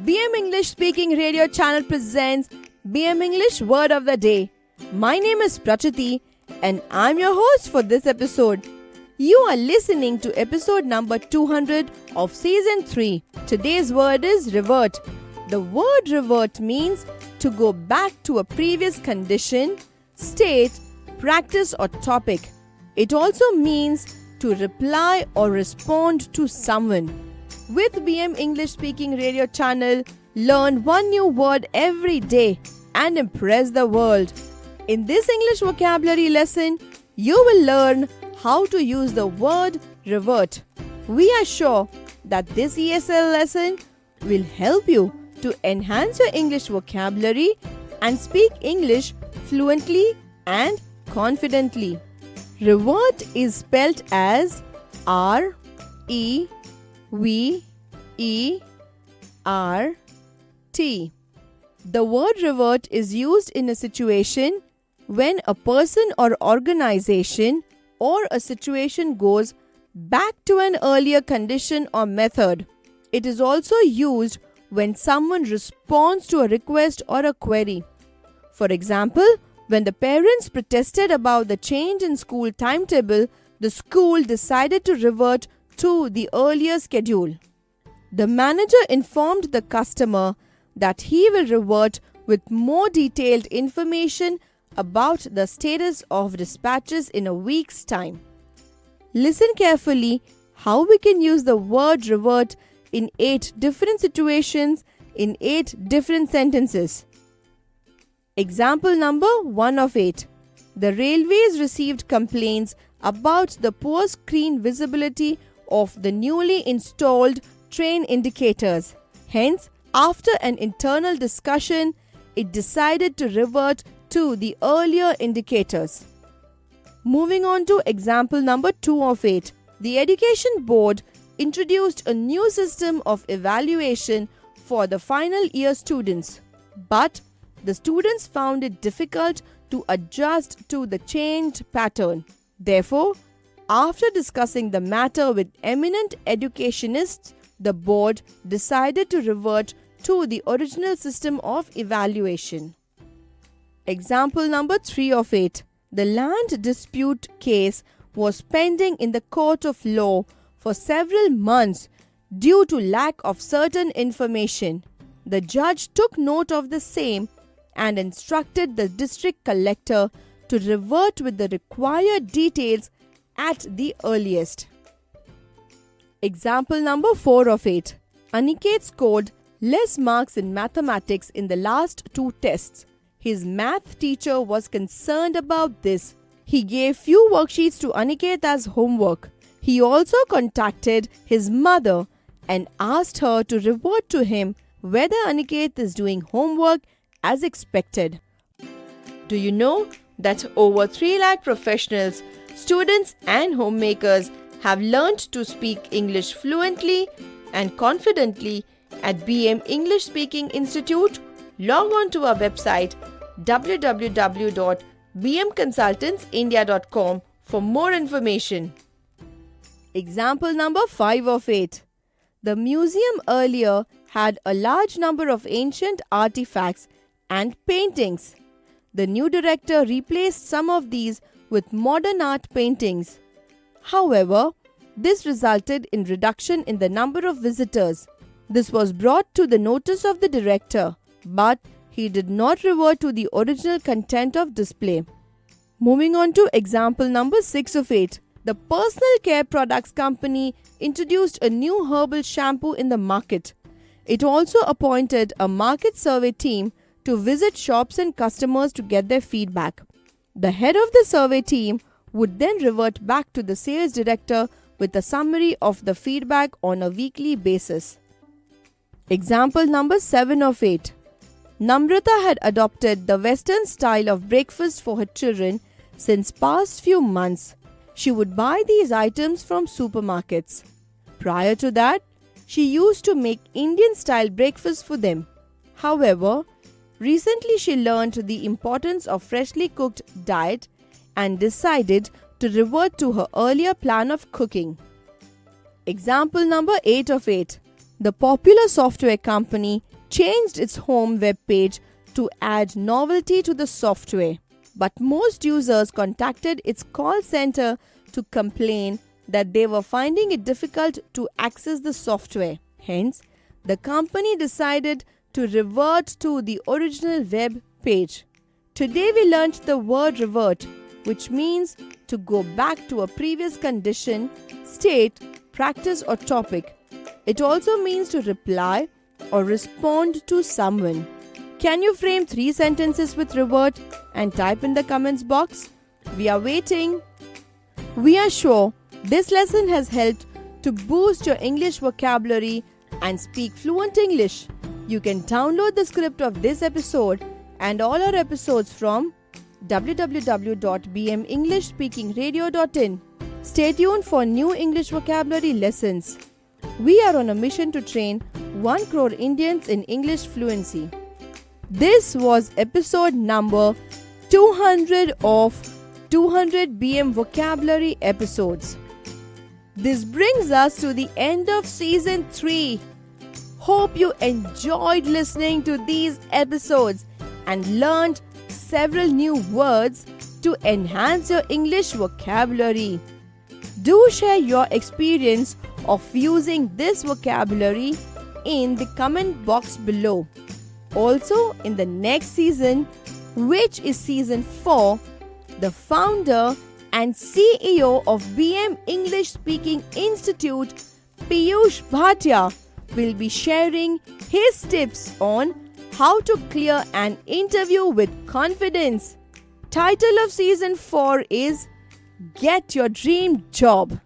BM English Speaking Radio Channel presents BM English Word of the Day. My name is Prachati and I'm your host for this episode. You are listening to episode number 200 of season 3. Today's word is revert. The word revert means to go back to a previous condition, state, practice or topic. It also means to reply or respond to someone. With BM English Speaking Radio Channel, learn one new word every day and impress the world. In this English vocabulary lesson, you will learn how to use the word revert. We are sure that this ESL lesson will help you to enhance your English vocabulary and speak English fluently and confidently. Revert is spelled as R-E-V-E-R-T. The word revert is used in a situation when a person or organization or a situation goes back to an earlier condition or method. It is also used when someone responds to a request or a query. For example, when the parents protested about the change in school timetable, the school decided to revert to the earlier schedule. The manager informed the customer that he will revert with more detailed information about the status of dispatches in a week's time. Listen carefully how we can use the word revert in 8 different situations in 8 different sentences. Example number 1 of 8. The railways received complaints about the poor screen visibility of the newly installed train indicators. Hence, after an internal discussion, it decided to revert to the earlier indicators. Moving on to example number 2 of 8. The Education Board introduced a new system of evaluation for the final year students, but the students found it difficult to adjust to the changed pattern. Therefore, after discussing the matter with eminent educationists, the board decided to revert to the original system of evaluation. Example number 3 of 8. The land dispute case was pending in the court of law for several months due to lack of certain information. The judge took note of the same and instructed the district collector to revert with the required details at the earliest. Example number 4 of 8. Aniket scored less marks in mathematics in the last 2 tests. His math teacher was concerned about this. He gave few worksheets to Aniket as homework. He also contacted his mother and asked her to revert to him whether Aniket is doing homework as expected. Do you know that over 3 lakh professionals, students and homemakers have learned to speak English fluently and confidently at BM English Speaking Institute? Log on to our website www.bmconsultantsindia.com for more information. Example number 5 of 8. The museum earlier had a large number of ancient artifacts and paintings. The new director replaced some of these with modern art paintings. However, this resulted in reduction in the number of visitors. This was brought to the notice of the director, but he did not revert to the original content of display. Moving on to example number 6 of 8. The personal care products company introduced a new herbal shampoo in the market. It also appointed a market survey team to visit shops and customers to get their feedback. The head of the survey team would then revert back to the sales director with a summary of the feedback on a weekly basis. Example number 7 of 8. Namrata had adopted the Western style of breakfast for her children since past few months. She would buy these items from supermarkets. Prior to that, she used to make Indian style breakfast for them. However, recently she learned the importance of freshly cooked diet and decided to revert to her earlier plan of cooking. Example number 8 of 8. The popular software company changed its home web page to add novelty to the software. But most users contacted its call center to complain that they were finding it difficult to access the software. Hence, the company decided to revert to the original web page. Today we learnt the word revert, which means to go back to a previous condition, state, practice or topic. It also means to reply or respond to someone. Can you frame 3 sentences with revert and type in the comments box? We are waiting. We are sure this lesson has helped to boost your English vocabulary and speak fluent English. You can download the script of this episode and all our episodes from www.bmenglishspeakingradio.in. Stay tuned for new English vocabulary lessons. We are on a mission to train 1 crore Indians in English fluency. This was episode number 200 of 200 BM vocabulary episodes. This brings us to the end of season 3. Hope you enjoyed listening to these episodes and learned several new words to enhance your English vocabulary. Do share your experience of using this vocabulary in the comment box below. Also, in the next season, which is season 4, the founder and CEO of BM English Speaking Institute, Piyush Bhatia, will be sharing his tips on how to clear an interview with confidence. Title of season 4 is Get Your Dream Job.